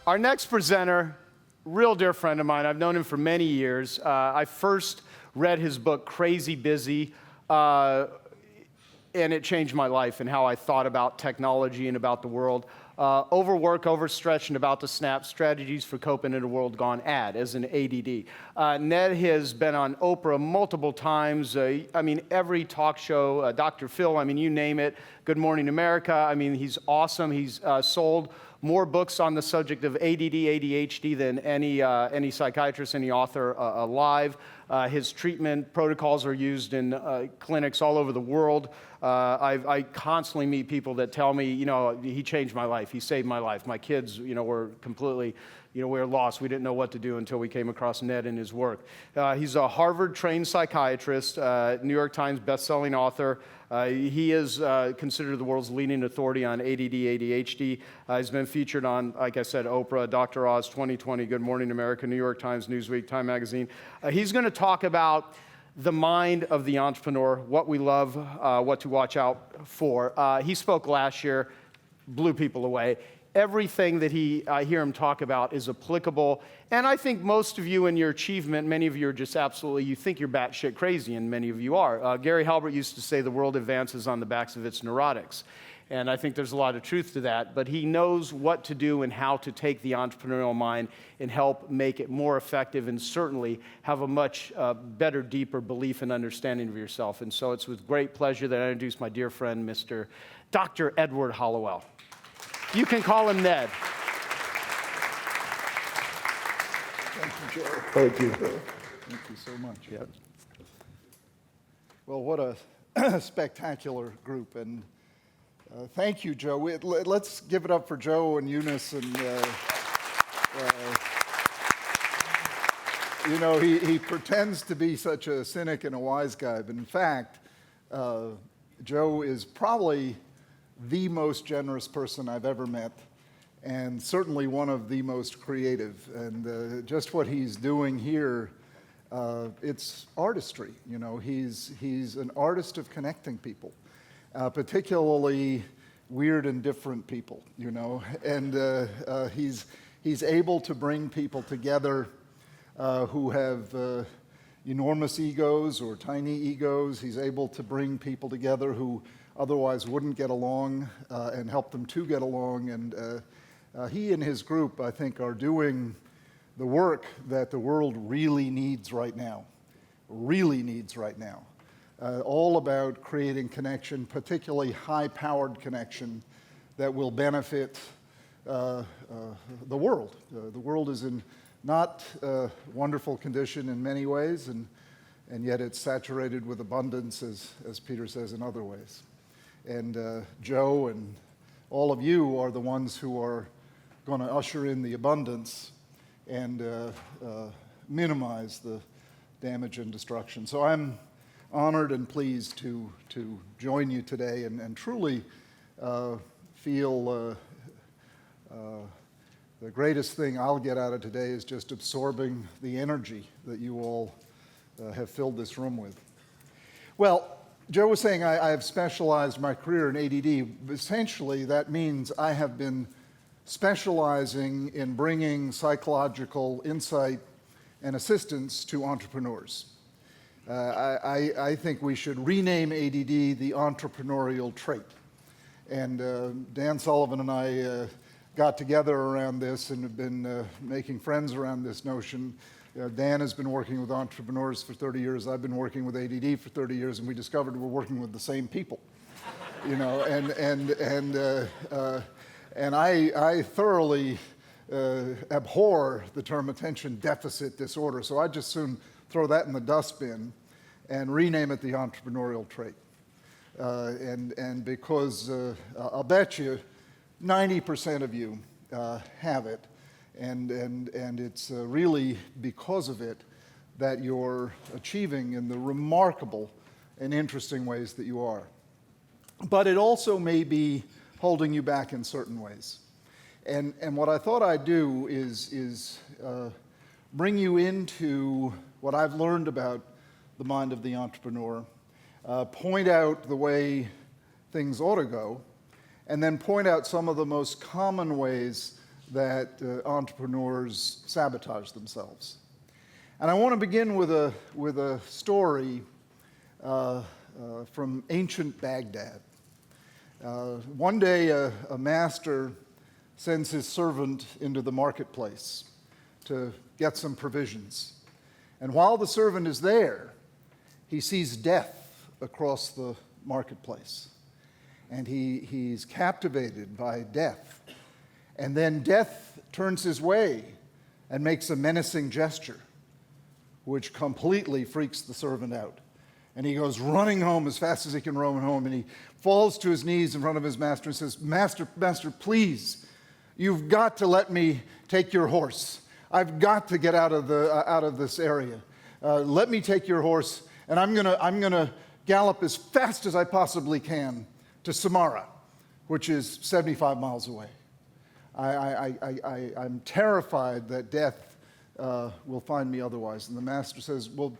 Our next presenter, real dear friend of mine. I've known him for many years. I first read his book, Crazy Busy, and it changed my life and how I thought about technology and about the world. Overwork, overstretched, and about to snap, strategies for coping in a world gone as an ADD. Ned has been on Oprah multiple times. Every talk show, Dr. Phil, you name it. Good Morning America. He's awesome. He's sold more books on the subject of ADD, ADHD than any psychiatrist, any author alive. His treatment protocols are used in clinics all over the world. I constantly meet people that tell me, he changed my life. He saved my life. My kids, were completely, we were lost. We didn't know what to do until we came across Ned and his work. He's a Harvard-trained psychiatrist, New York Times best-selling author. He is considered the world's leading authority on ADD, ADHD. He's been featured on, like I said, Oprah, Dr. Oz, 2020, Good Morning America, New York Times, Newsweek, Time Magazine. He's going to talk about the mind of the entrepreneur, what we love, what to watch out for. He spoke last year, blew people away. Everything that I hear him talk about is applicable. And I think most of you in your achievement, many of you are just absolutely, you think you're batshit crazy, and many of you are. Gary Halbert used to say the world advances on the backs of its neurotics. And I think there's a lot of truth to that. But he knows what to do and how to take the entrepreneurial mind and help make it more effective and certainly have a much better, deeper belief and understanding of yourself. And so it's with great pleasure that I introduce my dear friend, Mr. Dr. Edward Hallowell. You can call him Ned. Thank you, Joe. Thank you. Thank you so much. Yep. Well, what a spectacular group. And thank you, Joe. Let's give it up for Joe and Eunice. And, he pretends to be such a cynic and a wise guy. But in fact, Joe is probably the most generous person I've ever met, and certainly one of the most creative. And just what he's doing here, it's artistry. He's an artist of connecting people, particularly weird and different people. And he's able to bring people together who have enormous egos or tiny egos. He's able to bring people together who otherwise wouldn't get along and help them to get along. And he and his group, I think, are doing the work that the world really needs right now. All about creating connection, particularly high-powered connection that will benefit the world. The world is in not a wonderful condition in many ways, and yet it's saturated with abundance, as Peter says, in other ways. And Joe and all of you are the ones who are going to usher in the abundance and minimize the damage and destruction. So I'm honored and pleased to join you today and truly feel the greatest thing I'll get out of today is just absorbing the energy that you all have filled this room with. Well, Joe was saying I have specialized my career in ADD. Essentially, that means I have been specializing in bringing psychological insight and assistance to entrepreneurs. I think we should rename ADD the entrepreneurial trait. And Dan Sullivan and I got together around this and have been making friends around this notion. Dan has been working with entrepreneurs for 30 years. I've been working with ADD for 30 years, and we discovered we're working with the same people. And I thoroughly abhor the term attention deficit disorder. So I'd just soon throw that in the dustbin and rename it the entrepreneurial trait. And because I'll bet you 90% of you have it. And it's really because of it that you're achieving in the remarkable and interesting ways that you are. But it also may be holding you back in certain ways. And what I thought I'd do is bring you into what I've learned about the mind of the entrepreneur, point out the way things ought to go, and then point out some of the most common ways that entrepreneurs sabotage themselves. And I want to begin with a story from ancient Baghdad. One day, a master sends his servant into the marketplace to get some provisions. And while the servant is there, he sees death across the marketplace. And he's captivated by death. And then death turns his way and makes a menacing gesture, which completely freaks the servant out. And he goes running home as fast as he can run home, and he falls to his knees in front of his master and says, Master, please, you've got to let me take your horse. I've got to get out of this area. Let me take your horse, and I'm gonna gallop as fast as I possibly can to Samara, which is 75 miles away. I'm terrified that death will find me otherwise. And the master says, well,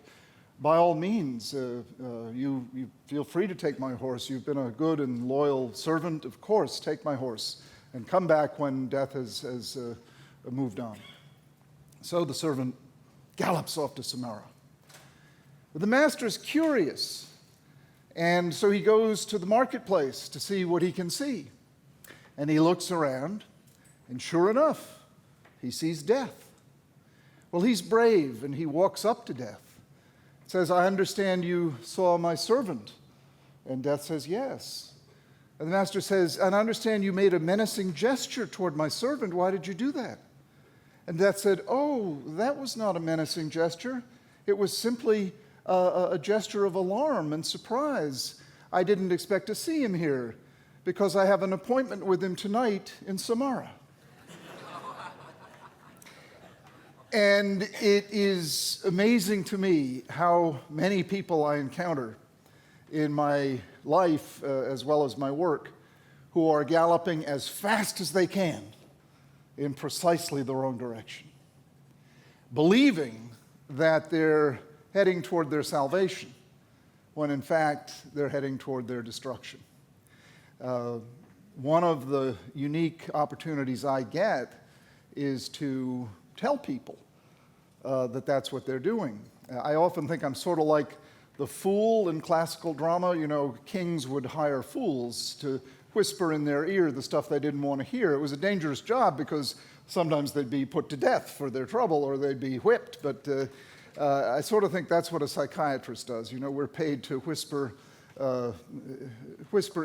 by all means, you feel free to take my horse. You've been a good and loyal servant. Of course, take my horse and come back when death has moved on. So the servant gallops off to Samara. But the master is curious, and so he goes to the marketplace to see what he can see. And he looks around, and sure enough, he sees death. Well, he's brave, and he walks up to death. Says, I understand you saw my servant. And death says, yes. And the master says, and I understand you made a menacing gesture toward my servant. Why did you do that? And death said, oh, that was not a menacing gesture. It was simply a gesture of alarm and surprise. I didn't expect to see him here because I have an appointment with him tonight in Samara. And it is amazing to me how many people I encounter in my life, as well as my work, who are galloping as fast as they can in precisely the wrong direction, believing that they're heading toward their salvation, when in fact they're heading toward their destruction. One of the unique opportunities I get is to tell people that that's what they're doing. I often think I'm sort of like the fool in classical drama. You know, kings would hire fools to whisper in their ear the stuff they didn't want to hear. It was a dangerous job because sometimes they'd be put to death for their trouble or they'd be whipped. But I sort of think that's what a psychiatrist does. You know, we're paid to whisper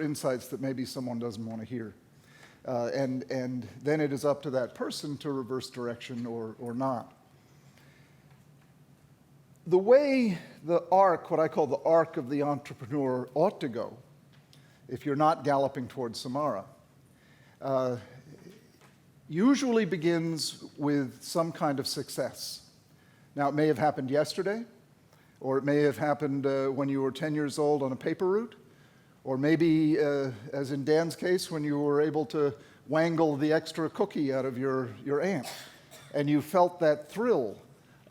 insights that maybe someone doesn't want to hear. And then it is up to that person to reverse direction or not. The way the arc, what I call the arc of the entrepreneur, ought to go, if you're not galloping towards Samara, usually begins with some kind of success. Now, it may have happened yesterday, or it may have happened when you were 10 years old on a paper route, or maybe, as in Dan's case, when you were able to wangle the extra cookie out of your aunt, and you felt that thrill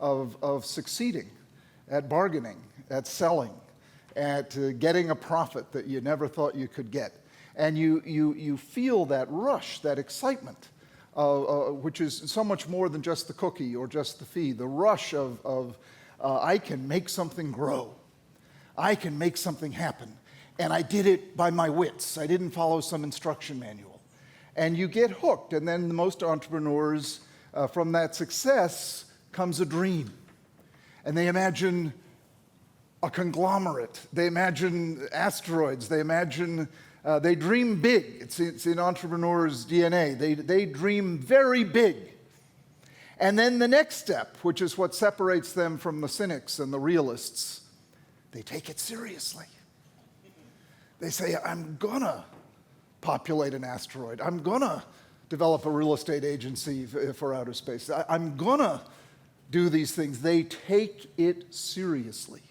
of succeeding at bargaining, at selling, at getting a profit that you never thought you could get. And you feel that rush, that excitement, which is so much more than just the cookie or just the fee, the rush of I can make something grow. I can make something happen. And I did it by my wits. I didn't follow some instruction manual. And you get hooked. And then most entrepreneurs, from that success comes a dream. And they imagine a conglomerate. They imagine asteroids. They imagine, they dream big. It's in entrepreneurs' DNA. They dream very big. And then the next step, which is what separates them from the cynics and the realists, they take it seriously. They say, I'm gonna populate an asteroid. I'm gonna develop a real estate agency for outer space. I'm gonna do these things. They take it seriously,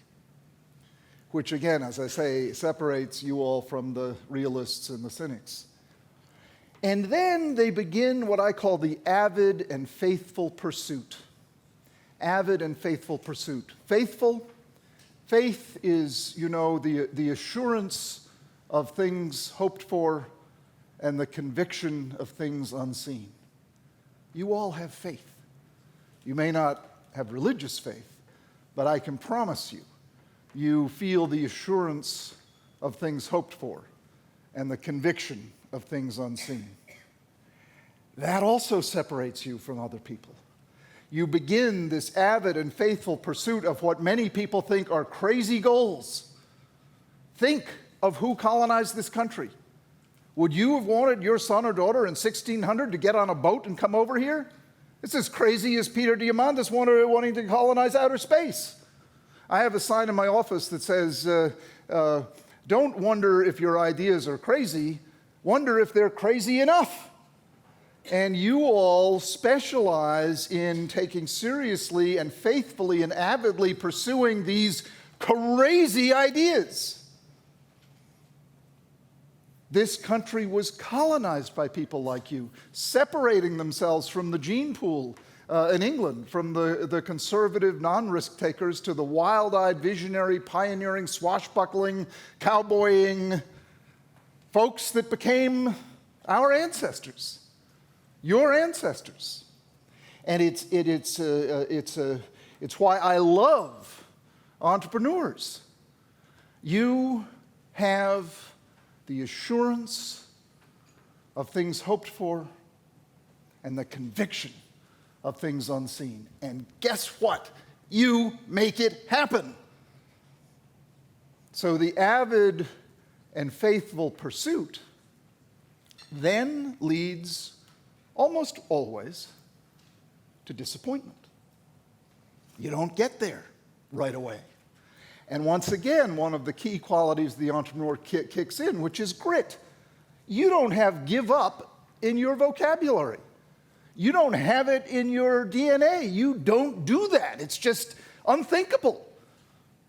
which again, as I say, separates you all from the realists and the cynics. And then they begin what I call the avid and faithful pursuit. Avid and faithful pursuit. Faithful, faith is, you know, the assurance of things hoped for and the conviction of things unseen. You all have faith. You may not have religious faith, but I can promise you, you feel the assurance of things hoped for and the conviction of things unseen. That also separates you from other people. You begin this avid and faithful pursuit of what many people think are crazy goals. Think of who colonized this country. Would you have wanted your son or daughter in 1600 to get on a boat and come over here? It's as crazy as Peter Diamandis wanting to colonize outer space. I have a sign in my office that says, don't wonder if your ideas are crazy, wonder if they're crazy enough. And you all specialize in taking seriously and faithfully and avidly pursuing these crazy ideas. This country was colonized by people like you, separating themselves from the gene pool in England, from the conservative non-risk takers to the wild-eyed, visionary, pioneering, swashbuckling, cowboying folks that became our ancestors, your ancestors. And it's why I love entrepreneurs. You have the assurance of things hoped for and the conviction of things unseen. And guess what? You make it happen. So the avid and faithful pursuit then leads almost always to disappointment. You don't get there right away. And once again, one of the key qualities the entrepreneur kicks in, which is grit. You don't have give up in your vocabulary. You don't have it in your DNA. You don't do that. It's just unthinkable.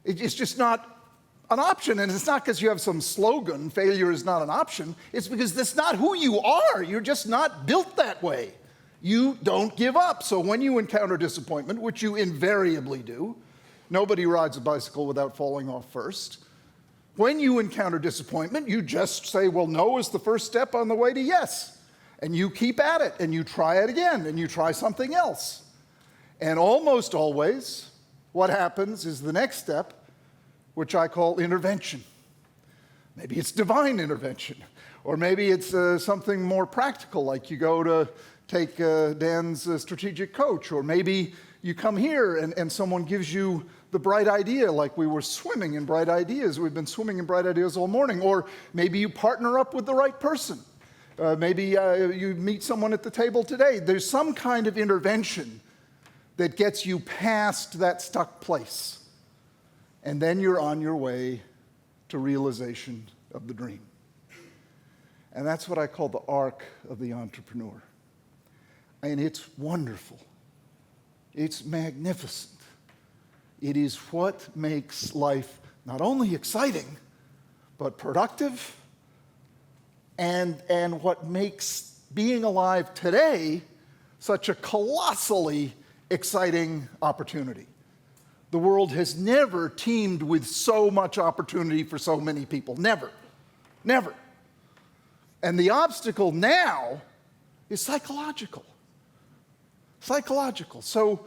It's just not an option. And it's not because you have some slogan, failure is not an option. It's because that's not who you are. You're just not built that way. You don't give up. So when you encounter disappointment, which you invariably do, nobody rides a bicycle without falling off first. When you encounter disappointment, you just say, well, no is the first step on the way to yes. And you keep at it, and you try it again, and you try something else. And almost always, what happens is the next step, which I call intervention. Maybe it's divine intervention, or maybe it's something more practical, like you go to take Dan's strategic coach, or maybe you come here and someone gives you the bright idea, like we were swimming in bright ideas. We've been swimming in bright ideas all morning. Or maybe you partner up with the right person. Maybe you meet someone at the table today. There's some kind of intervention that gets you past that stuck place. And then you're on your way to realization of the dream. And that's what I call the arc of the entrepreneur. And it's wonderful. It's magnificent. It is what makes life not only exciting, but productive, and what makes being alive today such a colossally exciting opportunity. The world has never teemed with so much opportunity for so many people. Never. Never. And the obstacle now is psychological. Psychological. So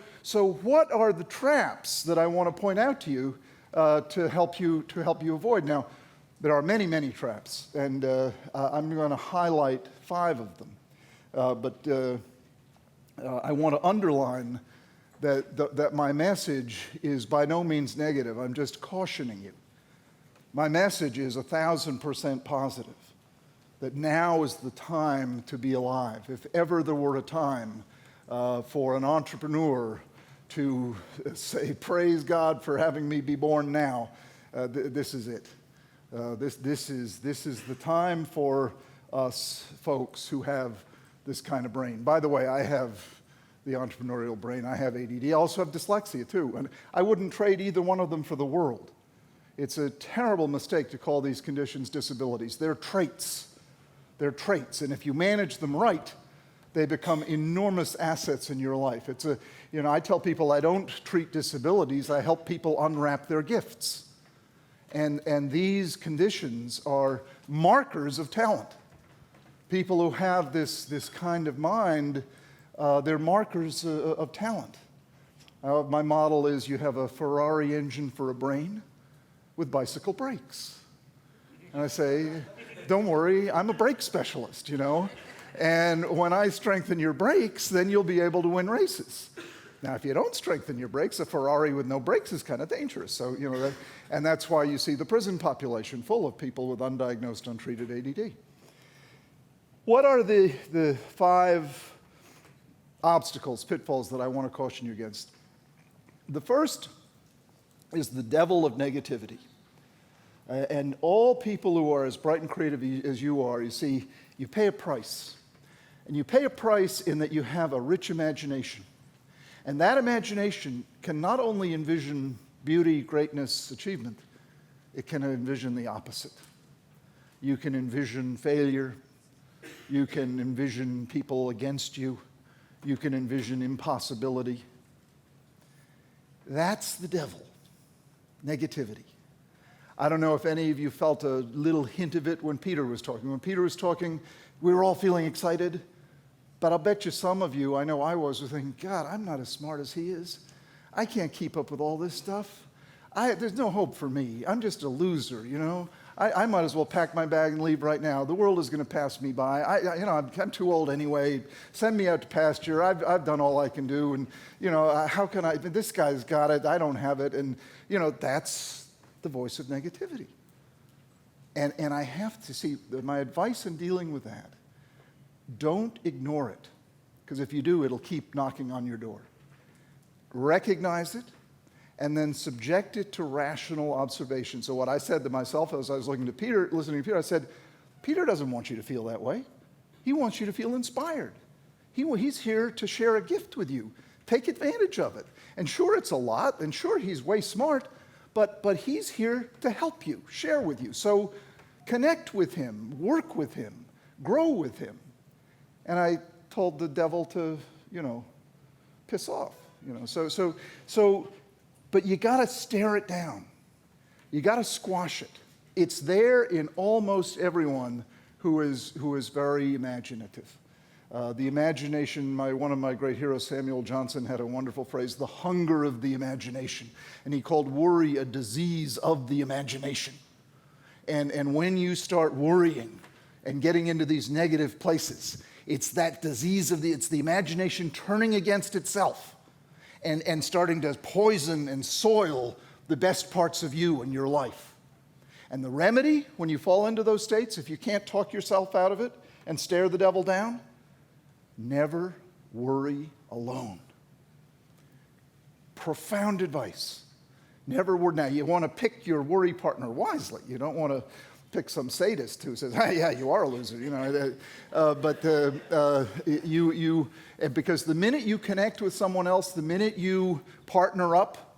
what are the traps that I want to point out to you to help you avoid? Now, there are many, many traps, and I'm going to highlight 5 of them. But I want to underline that my message is by no means negative. I'm just cautioning you. My message is 1,000% positive, that now is the time to be alive. If ever there were a time for an entrepreneur to say, praise God for having me be born now, this is it. This is the time for us folks who have this kind of brain. By the way, I have the entrepreneurial brain. I have ADD. I also have dyslexia too, and I wouldn't trade either one of them for the world. It's a terrible mistake to call these conditions disabilities. They're traits. They're traits, and if you manage them right, they become enormous assets in your life. I tell people I don't treat disabilities, I help people unwrap their gifts. And these conditions are markers of talent. People who have this kind of mind They're markers of talent. My model is you have a Ferrari engine for a brain with bicycle brakes. And I say, don't worry, I'm a brake specialist, you know. And when I strengthen your brakes, then you'll be able to win races. Now, if you don't strengthen your brakes, a Ferrari with no brakes is kind of dangerous. So, you know, and that's why you see the prison population full of people with undiagnosed, untreated ADD. What are the 5 obstacles, pitfalls that I want to caution you against? The first is the devil of negativity. And all people who are as bright and creative as you are, you see, you pay a price. And you pay a price in that you have a rich imagination. And that imagination can not only envision beauty, greatness, achievement, it can envision the opposite. You can envision failure. You can envision people against you. You can envision impossibility. That's the devil, negativity. I don't know if any of you felt a little hint of it when Peter was talking. When Peter was talking, we were all feeling excited. But I'll bet you some of you, I know I was thinking, God, I'm not as smart as he is. I can't keep up with all this stuff. There's no hope for me. I'm just a loser, you know. I might as well pack my bag and leave right now. The world is going to pass me by. I'm too old anyway. Send me out to pasture. I've done all I can do. And, you know, how can I? This guy's got it. I don't have it. And, you know, that's the voice of negativity. And I have to see, my advice in dealing with that, don't ignore it. Because if you do, it'll keep knocking on your door. Recognize it. And then subject it to rational observation. So what I said to myself as I was listening to Peter, I said, Peter doesn't want you to feel that way. He wants you to feel inspired. He's here to share a gift with you. Take advantage of it. And sure, it's a lot, and sure, he's way smart, but he's here to help you, share with you. So connect with him, work with him, grow with him. And I told the devil to, you know, piss off. You know, but you got to stare it down. You got to squash it. It's there in almost everyone who is very imaginative. The imagination, one of my great heroes, Samuel Johnson, had a wonderful phrase, the hunger of the imagination. And he called worry a disease of the imagination. And when you start worrying and getting into these negative places, it's that disease it's the imagination turning against itself. And starting to poison and soil the best parts of you and your life. And the remedy, when you fall into those states, if you can't talk yourself out of it and stare the devil down, never worry alone. Profound advice. Never worry. Now, you want to pick your worry partner wisely. You don't want to pick some sadist who says, "Hey, yeah, you are a loser," you know. Because the minute you connect with someone else, the minute you partner up,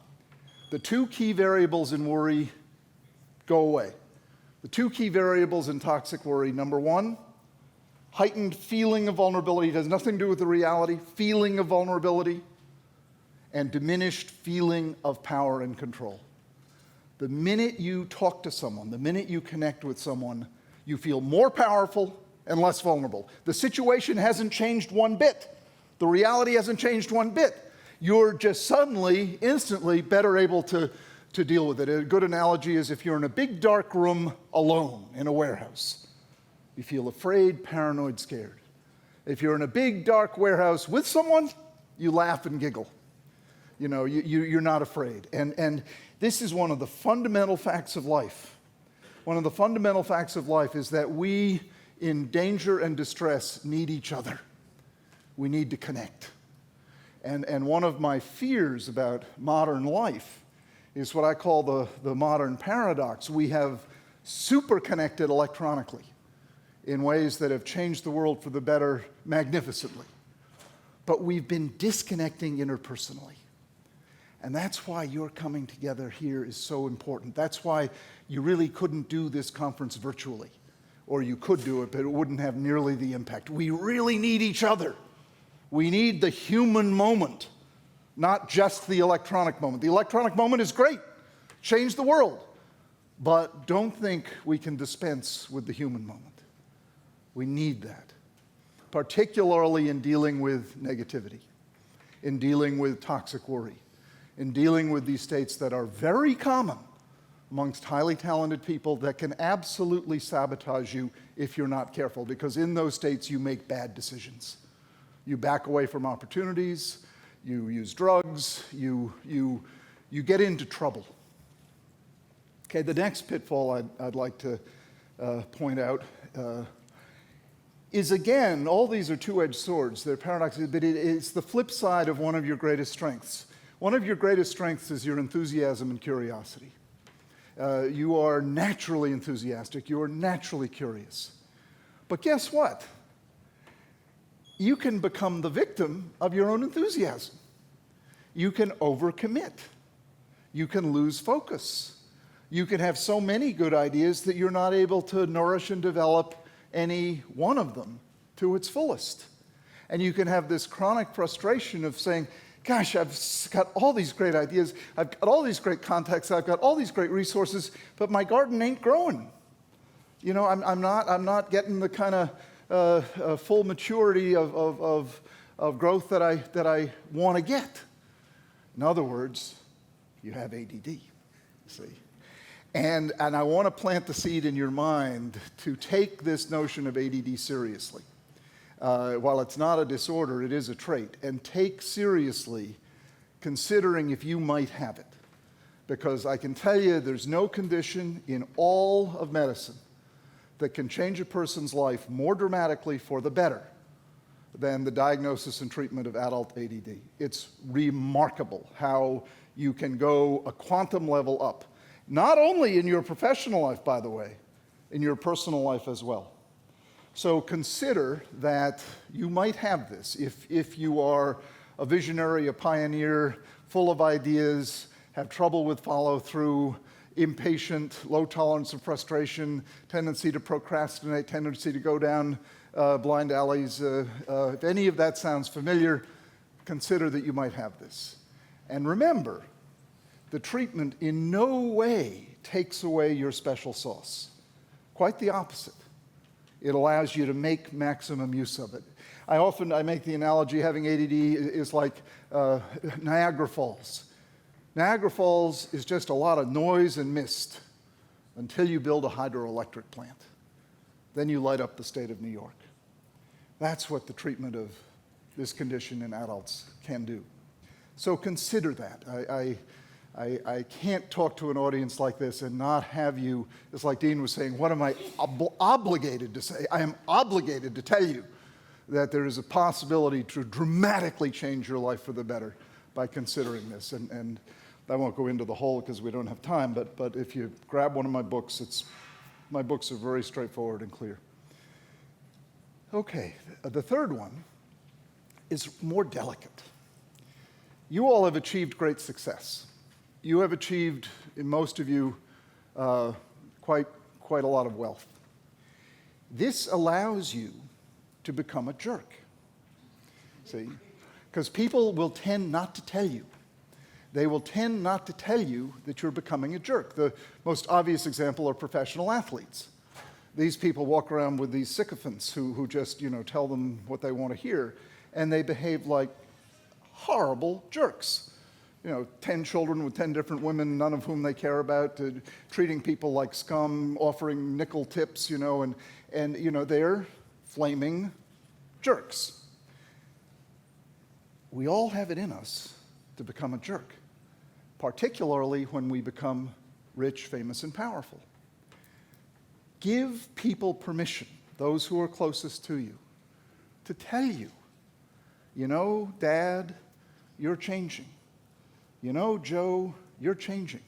the 2 key variables in worry go away. The 2 key variables in toxic worry: number 1, heightened feeling of vulnerability. It has nothing to do with the reality. Feeling of vulnerability, and diminished feeling of power and control. The minute you talk to someone, the minute you connect with someone, you feel more powerful and less vulnerable. The situation hasn't changed one bit. The reality hasn't changed one bit. You're just suddenly, instantly better able to deal with it. A good analogy is if you're in a big dark room alone in a warehouse. You feel afraid, paranoid, scared. If you're in a big dark warehouse with someone, you laugh and giggle. You know, you're not afraid. And this is one of the fundamental facts of life. One of the fundamental facts of life is that we, in danger and distress, need each other. We need to connect. And one of my fears about modern life is what I call the modern paradox. We have super connected electronically in ways that have changed the world for the better magnificently. But we've been disconnecting interpersonally. And that's why your coming together here is so important. That's why you really couldn't do this conference virtually. Or you could do it, but it wouldn't have nearly the impact. We really need each other. We need the human moment, not just the electronic moment. The electronic moment is great, change the world. But don't think we can dispense with the human moment. We need that. particularly in dealing with negativity, in dealing with toxic worry, in dealing with these states that are very common amongst highly talented people that can absolutely sabotage you if you're not careful, because in those states you make bad decisions. You back away from opportunities, you use drugs, you get into trouble. Okay, the next pitfall I'd like to point out is, again, all these are two-edged swords. They're paradoxes, but it's the flip side of one of your greatest strengths. One of your greatest strengths is your enthusiasm and curiosity. You are naturally enthusiastic. You are naturally curious. But guess what? You can become the victim of your own enthusiasm. You can overcommit. You can lose focus. You can have so many good ideas that you're not able to nourish and develop any one of them to its fullest. And you can have this chronic frustration of saying, gosh, I've got all these great ideas, I've got all these great contacts, I've got all these great resources, but my garden ain't growing. You know, I'm not getting the kind of full maturity of growth that I want to get. In other words, you have ADD, see. And I want to plant the seed in your mind to take this notion of ADD seriously. While it's not a disorder, it is a trait. And take seriously considering if you might have it. Because I can tell you there's no condition in all of medicine that can change a person's life more dramatically for the better than the diagnosis and treatment of adult ADD. It's remarkable how you can go a quantum level up. Not only in your professional life, by the way, in your personal life as well. So consider that you might have this. If you are a visionary, a pioneer, full of ideas, have trouble with follow-through, impatient, low tolerance of frustration, tendency to procrastinate, tendency to go down blind alleys, if any of that sounds familiar, consider that you might have this. And remember, the treatment in no way takes away your special sauce. Quite the opposite. It allows you to make maximum use of it. I make the analogy having ADD is like Niagara Falls. Niagara Falls is just a lot of noise and mist until you build a hydroelectric plant. Then you light up the state of New York. That's what the treatment of this condition in adults can do. So consider that. I can't talk to an audience like this and not have you, it's like Dean was saying, what am I obligated to say? I am obligated to tell you that there is a possibility to dramatically change your life for the better by considering this. And I won't go into the whole because we don't have time, but if you grab one of my books, my books are very straightforward and clear. Okay, the third one is more delicate. You all have achieved great success. You have achieved, in most of you, quite a lot of wealth. This allows you to become a jerk. See? Because people will tend not to tell you. They will tend not to tell you that you're becoming a jerk. The most obvious example are professional athletes. These people walk around with these sycophants who just, tell them what they want to hear, and they behave like horrible jerks. 10 children with 10 different women, none of whom they care about, treating people like scum, offering nickel tips, and they're flaming jerks. We all have it in us to become a jerk, particularly when we become rich, famous, and powerful. Give people permission, those who are closest to you, to tell you, Dad, you're changing. Joe, you're changing.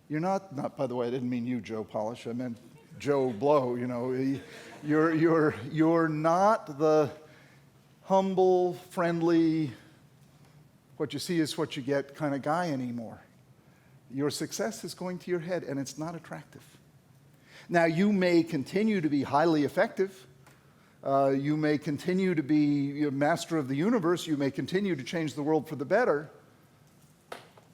You're not, by the way, I didn't mean you, Joe Polish. I meant Joe Blow, You're not the humble, friendly, what you see is what you get kind of guy anymore. Your success is going to your head, and it's not attractive. Now, you may continue to be highly effective. You may continue to be master of the universe. You may continue to change the world for the better.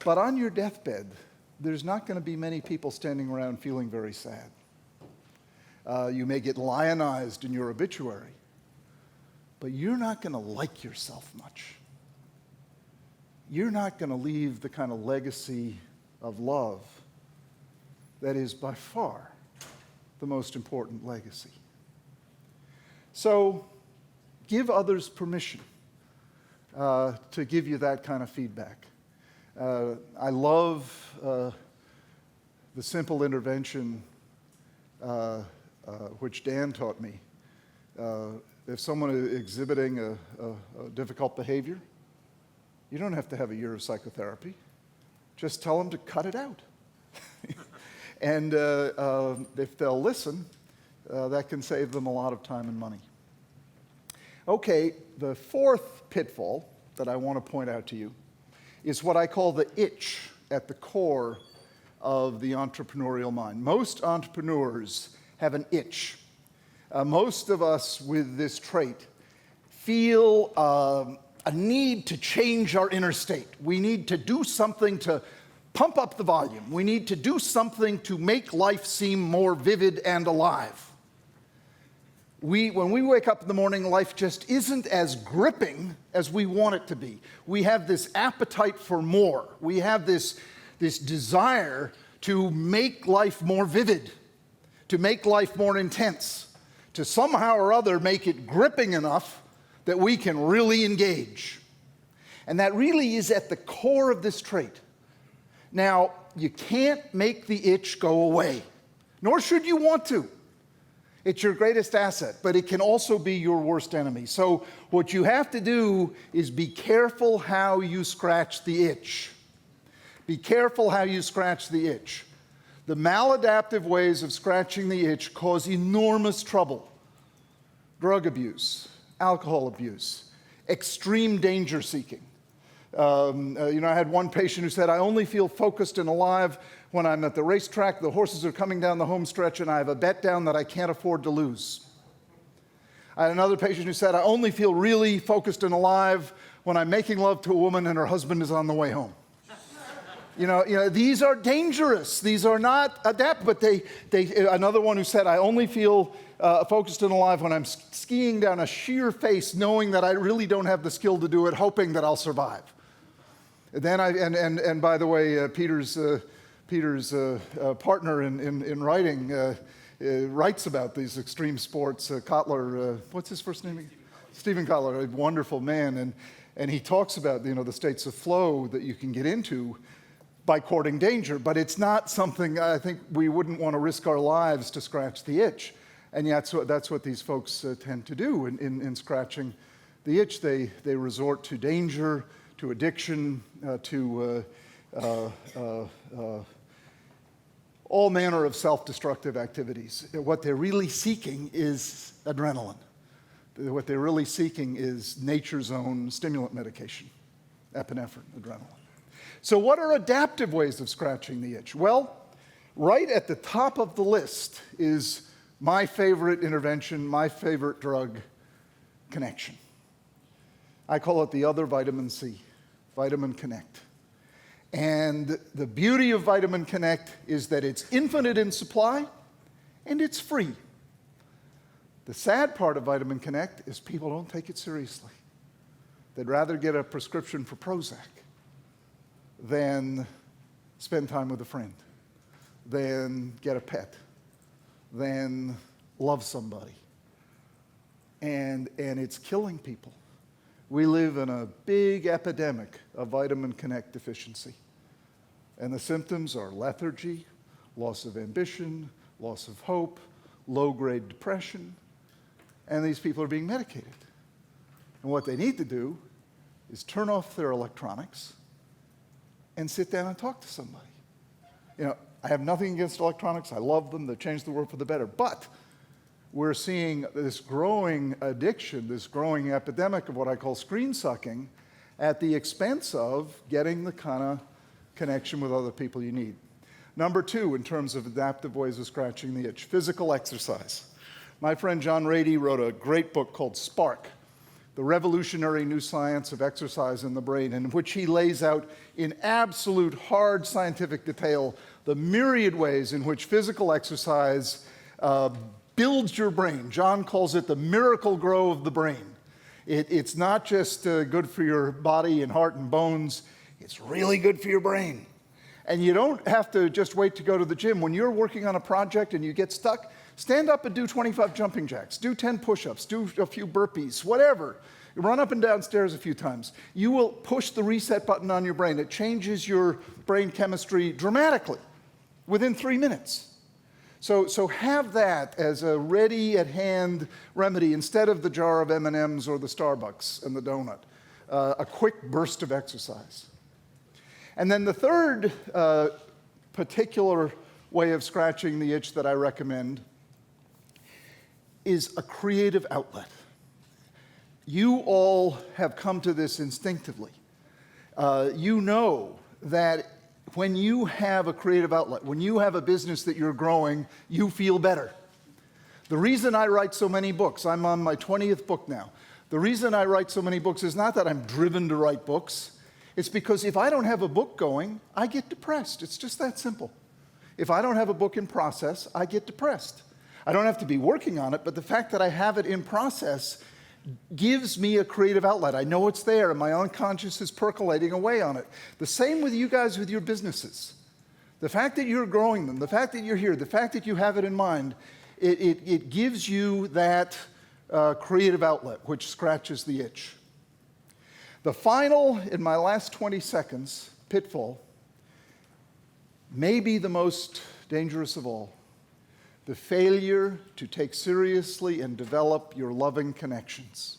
But on your deathbed, there's not going to be many people standing around feeling very sad. You may get lionized in your obituary. but you're not going to like yourself much. You're not going to leave the kind of legacy of love that is by far the most important legacy. So give others permission to give you that kind of feedback. I love the simple intervention which Dan taught me. If someone is exhibiting a difficult behavior, you don't have to have a year of psychotherapy. Just tell them to cut it out. And if they'll listen, that can save them a lot of time and money. Okay, the fourth pitfall that I want to point out to you is what I call the itch at the core of the entrepreneurial mind. Most entrepreneurs have an itch. Most of us with this trait feel a need to change our inner state. We need to do something to pump up the volume. We need to do something to make life seem more vivid and alive. When we wake up in the morning, life just isn't as gripping as we want it to be. We have this appetite for more. We have this desire to make life more vivid, to make life more intense, to somehow or other make it gripping enough that we can really engage. And that really is at the core of this trait. Now, you can't make the itch go away, nor should you want to. It's your greatest asset, but it can also be your worst enemy. So what you have to do is be careful how you scratch the itch. Be careful how you scratch the itch. The maladaptive ways of scratching the itch cause enormous trouble. Drug abuse, alcohol abuse, extreme danger seeking. I had one patient who said, I only feel focused and alive when I'm at the racetrack, the horses are coming down the home stretch, and I have a bet down that I can't afford to lose. I had another patient who said, I only feel really focused and alive when I'm making love to a woman and her husband is on the way home. These are dangerous. These are not adapt, but another one who said, I only feel focused and alive when I'm skiing down a sheer face, knowing that I really don't have the skill to do it, hoping that I'll survive. And by the way, Peter's partner in writing writes about these extreme sports. Kotler, what's his first name? Stephen Kotler, a wonderful man, and he talks about the states of flow that you can get into by courting danger, but it's not something I think we wouldn't want to risk our lives to scratch the itch. And yet that's what these folks tend to do in scratching the itch. They resort to danger, to addiction, to all manner of self-destructive activities. What they're really seeking is adrenaline. What they're really seeking is nature's own stimulant medication, epinephrine, adrenaline. So what are adaptive ways of scratching the itch? Well, right at the top of the list is my favorite intervention, my favorite drug, connection. I call it the other vitamin C, Vitamin Connect. And the beauty of Vitamin Connect is that it's infinite in supply and it's free. The sad part of Vitamin Connect is people don't take it seriously. They'd rather get a prescription for Prozac than spend time with a friend, than get a pet, than love somebody. And it's killing people. We live in a big epidemic of Vitamin Connect deficiency. And the symptoms are lethargy, loss of ambition, loss of hope, low-grade depression, and these people are being medicated. And what they need to do is turn off their electronics and sit down and talk to somebody. I have nothing against electronics. I love them. They've changed the world for the better. But we're seeing this growing addiction, this growing epidemic of what I call screen sucking at the expense of getting the kind of connection with other people you need. Number two, in terms of adaptive ways of scratching the itch, physical exercise. My friend John Rady wrote a great book called Spark, The Revolutionary New Science of Exercise in the Brain, in which he lays out in absolute hard scientific detail the myriad ways in which physical exercise builds your brain. John calls it the miracle grow of the brain. It's not just good for your body and heart and bones, it's really good for your brain. And you don't have to just wait to go to the gym. When you're working on a project and you get stuck, stand up and do 25 jumping jacks, do 10 push-ups, do a few burpees, whatever. Run up and down stairs a few times. You will push the reset button on your brain. It changes your brain chemistry dramatically within 3 minutes. So have that as a ready-at-hand remedy instead of the jar of M&Ms or the Starbucks and the donut. A quick burst of exercise. And then the third particular way of scratching the itch that I recommend is a creative outlet. You all have come to this instinctively. You know that when you have a creative outlet, when you have a business that you're growing, you feel better. The reason I write so many books, I'm on my 20th book now. The reason I write so many books is not that I'm driven to write books. It's because if I don't have a book going, I get depressed. It's just that simple. If I don't have a book in process, I get depressed. I don't have to be working on it, but the fact that I have it in process gives me a creative outlet. I know it's there, and my unconscious is percolating away on it. The same with you guys with your businesses. The fact that you're growing them, the fact that you're here, the fact that you have it in mind, it gives you that creative outlet, which scratches the itch. The final, in my last 20 seconds, pitfall, may be the most dangerous of all. The failure to take seriously and develop your loving connections.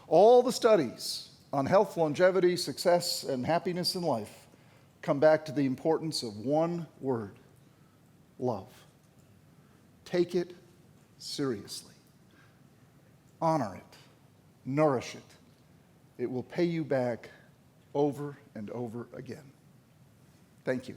All the studies on health, longevity, success, and happiness in life come back to the importance of one word: love. Take it seriously. Honor it. Nourish it. It will pay you back over and over again. Thank you.